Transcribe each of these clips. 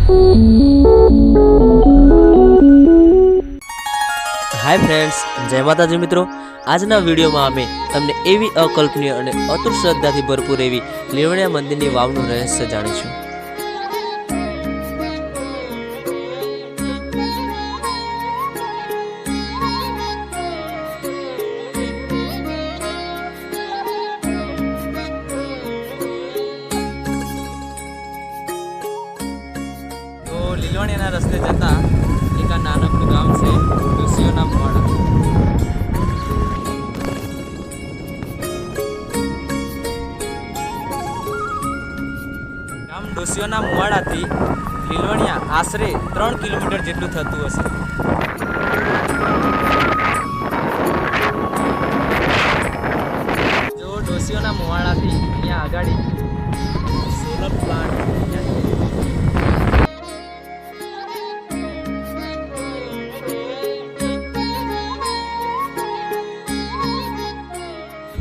Hi friends, जय माताजी मित्रों। આજના વિડીયોમાં અમે તમને એવી અકલ્પનીય અને અતુટ શ્રદ્ધાથી ભરપૂર એવી લીલવણિયા મંદિરની વાવનું રહસ્ય જાણીશું। તો લીલવણિયાના રસ્તે જતા એક આ નાનકડું ગામ છે ડોસીઓના મુવાડા। ગામ ડોસીઓના મુવાડાથી લીલવણિયા આશરે 3 કિલોમીટર જેટલું થતું હશે। જો ડોસીઓના મુવાડાથી અહીંયા આગાડી સોલર પ્લાન્ટ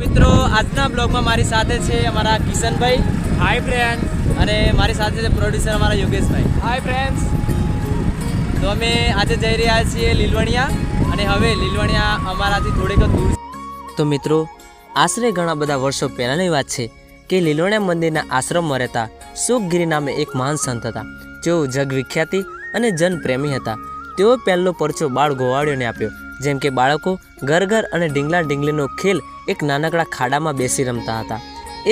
મિત્રો, આજના બ્લોગમાં મારી સાથે છે અમારા કિશનભાઈ। Hi friends. અને મારી સાથે છે પ્રોડ્યુસર અમારા યોગેશભાઈ। Hi friends. તો અમે આજે જઈ રહ્યા છીએ લીલવણિયા, અને હવે લીલવણિયા અમારાથી થોડેક દૂર। તો મિત્રો, આશરે ઘણા બધા વર્ષો પહેલાંની વાત છે કે લીલવણિયા મંદિરના આશ્રમમાં રહેતા સુખગીરી નામે એક મહાન સંત હતા, જેઓ જગવિખ્યાતિ અને જનપ્રેમી હતા। તેઓ પહેલો પરચો બાળ ગોવાળીઓને આપ્યો। જેમ કે બાળકો ઘર ઘર અને ઢીંગલા ઢીંગલીનો ખેલ એક નાનકડા ખાડામાં બેસી રમતા હતા।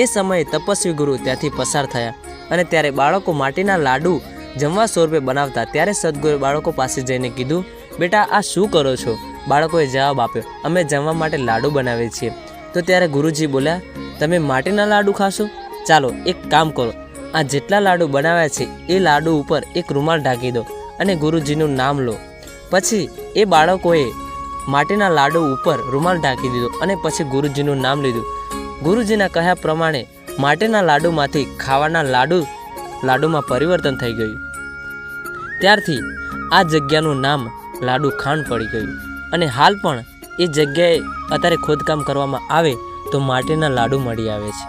એ સમયે તપસ્વી ગુરુ ત્યાંથી પસાર થયા, અને ત્યારે બાળકો માટીના લાડુ જમવા સ્વરૂપે બનાવતા। ત્યારે સદગુરુએ બાળકો પાસે જઈને કીધું, બેટા આ શું કરો છો? બાળકોએ જવાબ આપ્યો, અમે જમવા માટે લાડુ બનાવીએ છીએ। તો ત્યારે ગુરુજી બોલ્યા, તમે માટીના લાડુ ખાશો? ચાલો એક કામ કરો, આ જેટલા લાડુ બનાવ્યા છે એ લાડુ ઉપર એક રૂમાલ ઢાંકી દો અને ગુરુજીનું નામ લો। પછી એ બાળકોએ માટીના લાડુ ઉપર રૂમાલ ઢાંકી દીધો અને પછી ગુરુજીનું નામ લીધું। ગુરુજીના કહ્યા પ્રમાણે માટીના લાડુમાંથી ખાવાના લાડુમાં પરિવર્તન થઈ ગયું। ત્યારથી આ જગ્યાનું નામ લાડુ ખાંડ પડી ગયું, અને હાલ પણ એ જગ્યાએ અત્યારે ખોદકામ કરવામાં આવે તો માટીના લાડુ મળી આવે છે।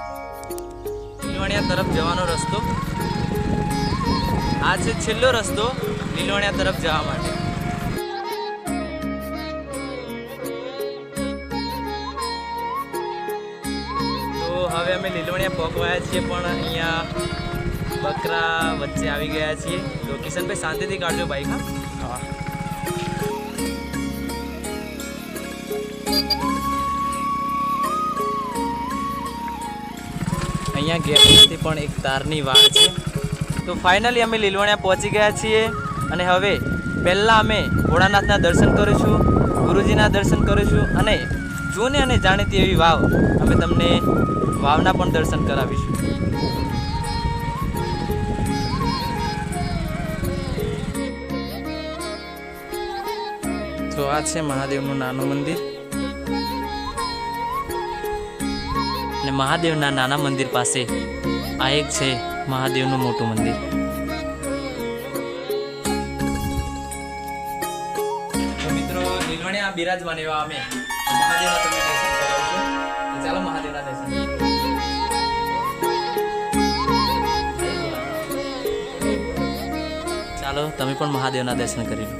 લીલવણિયા તરફ જવાનો રસ્તો આ છે, છેલ્લો રસ્તો લીલવણિયા તરફ જવા માટે। હવે અમે લીલવણિયા પહોંચવાયા છીએ, પણ અહીંયા બકરા વચ્ચે આવી ગયા છીએ। તો કિશનભાઈ શાંતિથી કાઢજો બાઈક। હા, અહીંયા ગેટથી પણ એક તારની વાડ છે। તો ફાઇનલી અમે લીલવણિયા પહોંચી ગયા છીએ, અને હવે પહેલાં અમે ભોળાનાથના દર્શન કરીશું, ગુરુજીના દર્શન કરીશું, અને જૂની અને જાણીતી એવી વાવ અમે તમને વાવના પણ દર્શન કરાવીશું। તો આ છે મહાદેવનું નાનું મંદિર, અને મહાદેવના નાના મંદિર પાસે આ એક છે મહાદેવનું મોટું મંદિર। તો મિત્રો, લીલવણિયા બિરાજમાન એવા અમે મહાદેવના તમને દર્શન કરાવીશું। ચાલો મહાદેવના દર્શન। ચાલો તમે પણ મહાદેવના દર્શન કરી લો।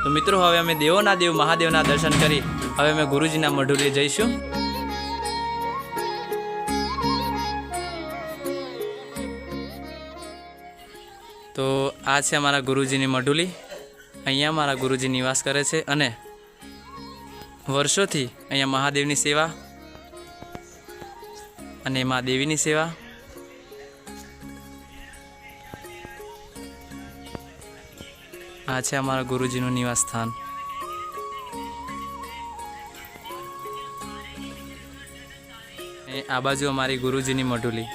તો મિત્રો, હવે અમે દેવોના દેવ મહાદેવના દર્શન કરી હવે અમે ગુરુજીના મઢુલીએ જઈશું। તો આ છે અમારા ગુરુજીની મઢુલી। અહીંયા મારા ગુરુજી નિવાસ કરે છે, અને વર્ષોથી અહીંયા મહાદેવની સેવા અને મા દેવીની સેવા આ છે અમારા ગુરુજીનું નિવાસ સ્થાન। આ બાજુ અમારી ગુરુજીની મઢુલી।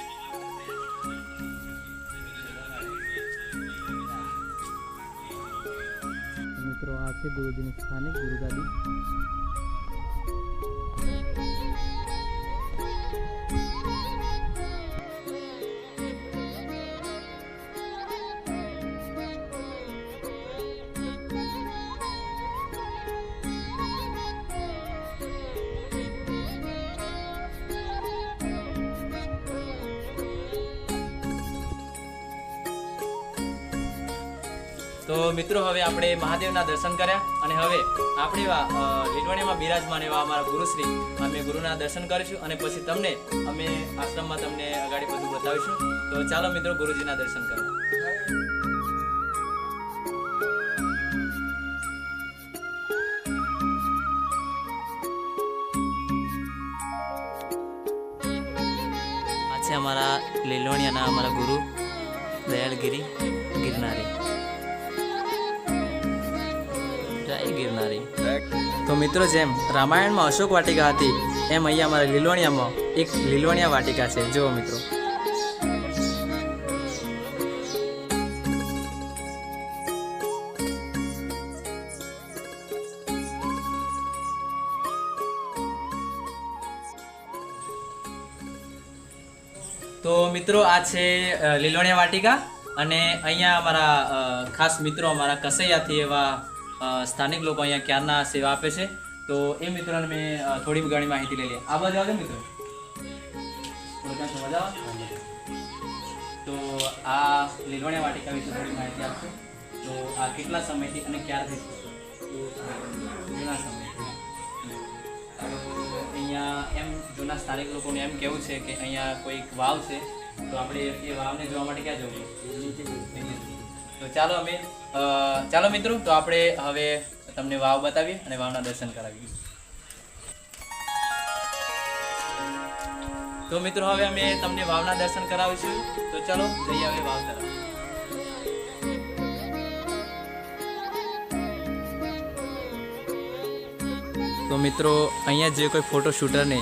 માતાજીની સ્થાનિક ગુરુગાદી. તો મિત્રો હવે આપણે મહાદેવના દર્શન કર્યા અને હવે આપણે લીલવણીમાં બિરાજમાન એવા અમારા ગુરુશ્રી અમે ગુરુના દર્શન કરીશું અને પછી તમને અમે આશ્રમમાં તમને આગળ બધું બતાવીશું. તો ચાલો મિત્રો ગુરુજીના દર્શન કરવા. આ છે અમારા લીલવણીયાના અમારા ગુરુ દયાળગીરી ગિરનારી. તો મિત્રો જેમ રામાયણમાં અશોક વાટિકા હતી એમ અહીંયા અમારા લીલવણીયામાં એક લીલવણીયા વાટિકા છે. જુઓ મિત્રો, તો મિત્રો આ છે લીલવણીયા વાટિકા અને અહીંયા અમારા ખાસ મિત્રો અમારા કસૈયાથી એવા સ્થાનિક લોકો અહીંયા ક્યારના સેવા આપે છે. તો એ મિત્રોને મેં થોડી ઘણી માહિતી લઈ લે. આ બાજુ આવજો મિત્રો. તો આ લીલવણીયા વાટિકા વિશે થોડી માહિતી આપશો. તો આ કેટલા સમયથી અને ક્યારથી? જૂના સમયથી. અહીંયા એમ જૂના સ્થાનિક લોકોને એમ કહેવું છે કે અહીંયા કોઈક વાવ છે, તો આપણે એ વાવને જોવા માટે ક્યાં જવું? તો ચાલો મિત્રો, તો આપણે હવે તમને વાવ બતાવીએ અને વાવના દર્શન કરાવીએ. તો મિત્રો હવે અમે તમને વાવના દર્શન કરાવીશું. તો ચાલો જઈએ હવે વાવ તરફ. તો મિત્રો અહીંયા જે કોઈ ફોટો શૂટરને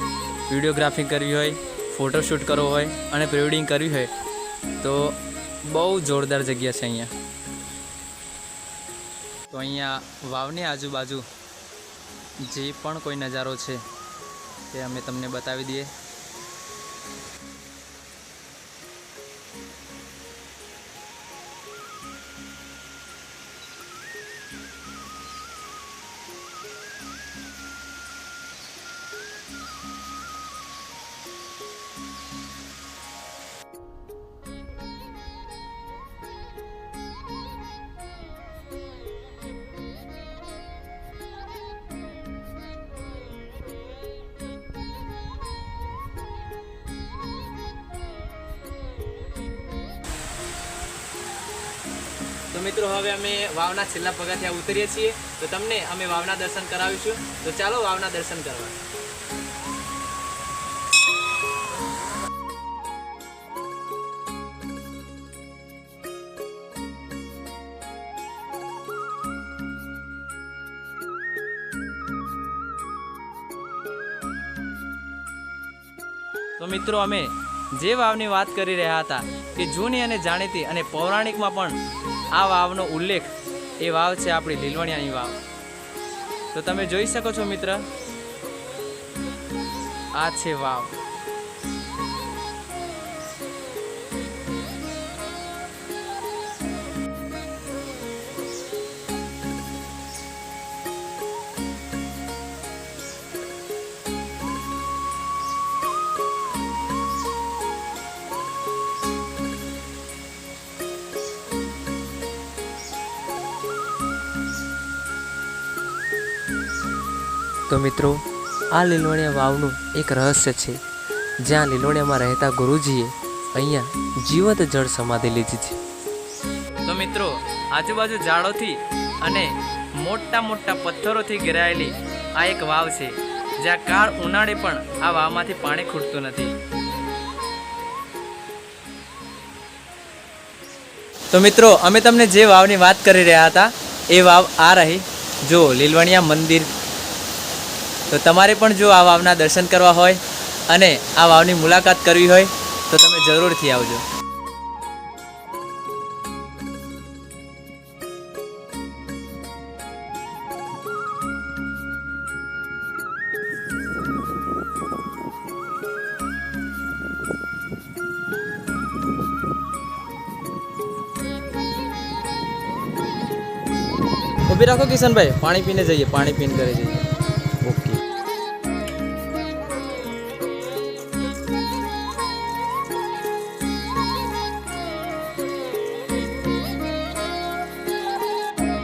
વિડીયોગ્રાફી કરવી હોય, ફોટોશૂટ કરવો હોય અને પ્રી-વેડિંગ કરવી હોય તો બહુ જોરદાર જગ્યા છે અહીંયા. તો અહીંયા વાવની આજુબાજુ જે પણ કોઈ નજારો છે તે અમે તમને બતાવી દઈએ. તો મિત્રો હવે અમે વાવના છેલ્લા પગથિયા ઉતરીએ છીએ. તો તમને અમે વાવના દર્શન કરાવીશું. તો ચાલો વાવના દર્શન કરવા. તો મિત્રો અમે જે વાવની વાત કરી રહ્યા હતા કે જૂની અને જાણીતી અને પૌરાણિકમાં પણ આ વાવનો ઉલ્લેખ એ વાવ છે આપણી લીલવણીયાની વાવ. તો તમે જોઈ શકો છો મિત્ર, આ છે વાવ. તો મિત્રો આ લીલવણીયા વાવનું એક રહસ્ય છે, જ્યાં લીલવણીયામાં રહેતા ગુરુજીએ અહીંયા જીવંત જળ સમાધિ લીધી છે. તો મિત્રો આજુબાજુ ઝાડોથી અને મોટા મોટા પથ્થરોથી ઘેરાયેલી આ એક વાવ છે, જ્યાં કાળ ઉનાળે પણ આ વાવમાંથી પાણી ખૂટતું નથી. તો મિત્રો અમે તમને જે વાવની વાત કરી રહ્યા હતા એ વાવ આ રહી, જો લીલવણીયા મંદિર. તો તમારે પણ જો આ વાવના દર્શન કરવા હોય અને આ વાવની મુલાકાત કરવી હોય તો તમે જરૂરથી આવજો. ઊભી રાખો કિશનભાઈ, પાણી પીને જઈએ, પાણી પીને ઘરે જઈએ. ઓકે.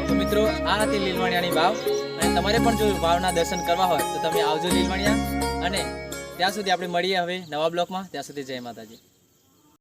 તો મિત્રો, આ હતી લીલવાણિયાની વાવ. અને તમારે પણ જો વાવના દર્શન કરવા હોય તો તમે આવજો લીલવાણિયા. અને ત્યાં સુધી આપણે મળીએ હવે નવા બ્લોકમાં. ત્યાં સુધી જય માતાજી.